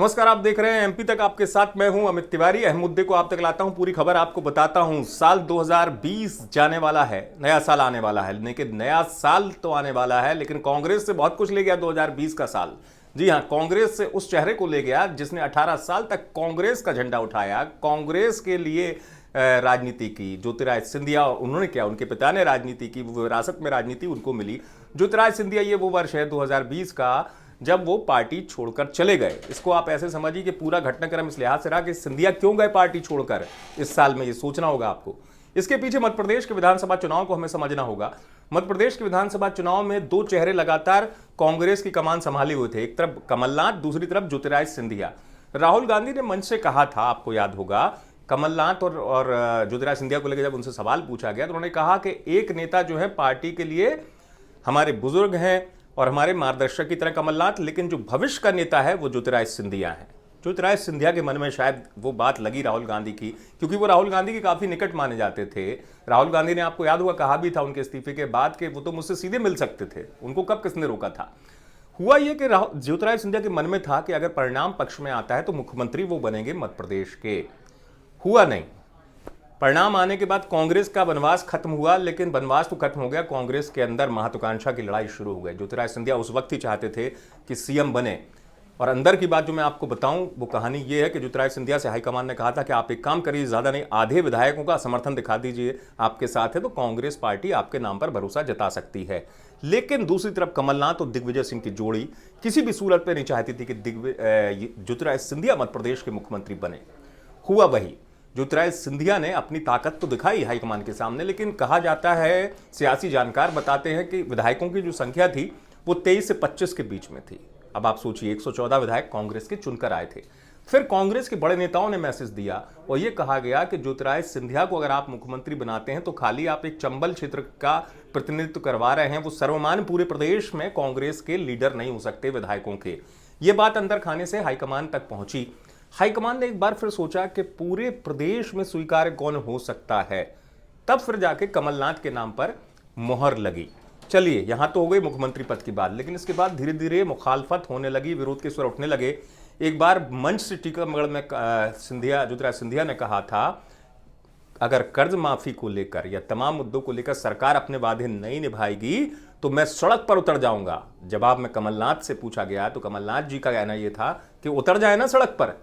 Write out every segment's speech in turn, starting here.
नमस्कार, आप देख रहे हैं एमपी तक। आपके साथ मैं हूं अमित तिवारी। अहम मुद्दे को आप तक लाता हूं, पूरी खबर आपको बताता हूं। साल 2020 जाने वाला है, नया साल आने वाला है। लेकिन नया साल तो आने वाला है, लेकिन कांग्रेस से बहुत कुछ ले गया 2020 का साल। जी हां, कांग्रेस से उस चेहरे को ले गया जिसने 18 साल तक कांग्रेस का झंडा उठाया, कांग्रेस के लिए राजनीति की। ज्योतिरादित्य सिंधिया, उन्होंने क्या, उनके पिता ने राजनीति की, वो विरासत में राजनीति उनको मिली। ज्योतिरादित्य सिंधिया, ये वो वर्ष है 2020 का जब वो पार्टी छोड़कर चले गए। इसको आप ऐसे समझिए कि पूरा घटनाक्रम इस लिहाज से रहा कि सिंधिया क्यों गए पार्टी छोड़कर इस साल में, ये सोचना होगा आपको। इसके पीछे मध्य प्रदेश के विधानसभा चुनाव को हमें समझना होगा। मध्य प्रदेश के विधानसभा चुनाव में दो चेहरे लगातार कांग्रेस की कमान संभाले हुए थे, एक तरफ कमलनाथ, दूसरी तरफ ज्योतिरादित्य सिंधिया। राहुल गांधी ने मंच से कहा था, आपको याद होगा, कमलनाथ और ज्योतिरादित्य सिंधिया को लेकर जब उनसे सवाल पूछा गया तो उन्होंने कहा कि एक नेता जो है पार्टी के लिए हमारे बुजुर्ग हैं और हमारे मार्गदर्शक की तरह कमलनाथ, लेकिन जो भविष्य का नेता है वो ज्योतिरादित्य सिंधिया है। ज्योतिरादित्य सिंधिया के मन में शायद वो बात लगी राहुल गांधी की, क्योंकि वो राहुल गांधी के काफी निकट माने जाते थे। राहुल गांधी ने, आपको याद होगा, कहा भी था उनके इस्तीफे के बाद कि वो तो मुझसे सीधे मिल सकते थे, उनको कब किसने रोका था। हुआ ये कि ज्योतिरादित्य सिंधिया के मन में था कि अगर परिणाम पक्ष में आता है तो मुख्यमंत्री वो बनेंगे मध्य प्रदेश के। हुआ नहीं। परिणाम आने के बाद कांग्रेस का वनवास खत्म हुआ, लेकिन वनवास तो खत्म हो गया, कांग्रेस के अंदर महत्वाकांक्षा की लड़ाई शुरू हो गई। ज्योतिरादित्य सिंधिया उस वक्त ही चाहते थे कि सीएम बने। और अंदर की बात जो मैं आपको बताऊं, वो कहानी ये है कि ज्योतिरादित्य सिंधिया से हाईकमान ने कहा था कि आप एक काम करिए, ज्यादा नहीं, आधे विधायकों का समर्थन दिखा दीजिए, आपके साथ है तो कांग्रेस पार्टी आपके नाम पर भरोसा जता सकती है। लेकिन दूसरी तरफ कमलनाथ और दिग्विजय सिंह की जोड़ी किसी भी सूरत पर नहीं चाहती थी कि ज्योतिरादित्य सिंधिया मध्य प्रदेश के मुख्यमंत्री बने। हुआ वही। ज्योतिरादित्य सिंधिया ने अपनी ताकत तो दिखाई हाईकमान के सामने, लेकिन कहा जाता है, सियासी जानकार बताते हैं कि विधायकों की जो संख्या थी वो 23 से 25 के बीच में थी। अब आप सोचिए, 114 विधायक कांग्रेस के चुनकर आए थे। फिर कांग्रेस के बड़े नेताओं ने मैसेज दिया और यह कहा गया कि ज्योतिरादित्य सिंधिया को अगर आप मुख्यमंत्री बनाते हैं तो खाली आप एक चंबल क्षेत्र का प्रतिनिधित्व करवा रहे हैं, वो सर्वमान्य पूरे प्रदेश में कांग्रेस के लीडर नहीं हो सकते विधायकों के। ये बात अंदर खाने से हाईकमान तक पहुंची। हाईकमान ने एक बार फिर सोचा कि पूरे प्रदेश में स्वीकार्य कौन हो सकता है, तब फिर जाके कमलनाथ के नाम पर मोहर लगी। चलिए, यहां तो हो गई मुख्यमंत्री पद की बात, लेकिन इसके बाद धीरे धीरे मुखालफत होने लगी, विरोध के स्वर उठने लगे। एक बार मंच से टीकमगढ़ में ज्योतिरादित्य सिंधिया ने कहा था, अगर कर्ज माफी को लेकर या तमाम मुद्दों को लेकर सरकार अपने वादे नहीं निभाएगी तो मैं सड़क पर उतर जाऊंगा। जवाब में कमलनाथ से पूछा गया तो कमलनाथ जी का कहना यह था कि उतर जाए ना सड़क पर।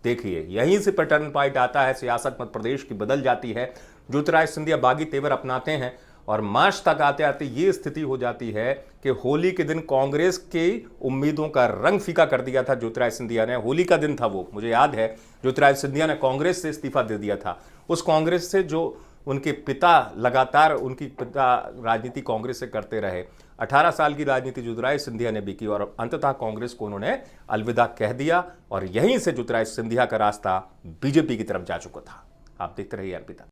देखिए, यहीं से पैटर्न पॉइंट आता है, सियासत मध्य प्रदेश की बदल जाती है। ज्योतिरादित्य सिंधिया बागी तेवर अपनाते हैं और मार्च तक आते आते ये स्थिति हो जाती है कि होली के दिन कांग्रेस की उम्मीदों का रंग फीका कर दिया था ज्योतिरादित्य सिंधिया ने। होली का दिन था वो, मुझे याद है, ज्योतिरादित्य सिंधिया ने कांग्रेस से इस्तीफा दे दिया था। उस कांग्रेस से जो उनके पिता लगातार, उनकी पिता राजनीति कांग्रेस से करते रहे। 18 साल की राजनीति ज्योतिरादित्य सिंधिया ने भी की और अंततः कांग्रेस को उन्होंने अलविदा कह दिया और यहीं से ज्योतिरादित्य सिंधिया का रास्ता बीजेपी की तरफ जा चुका था। आप देखते रहिए एमपी तक।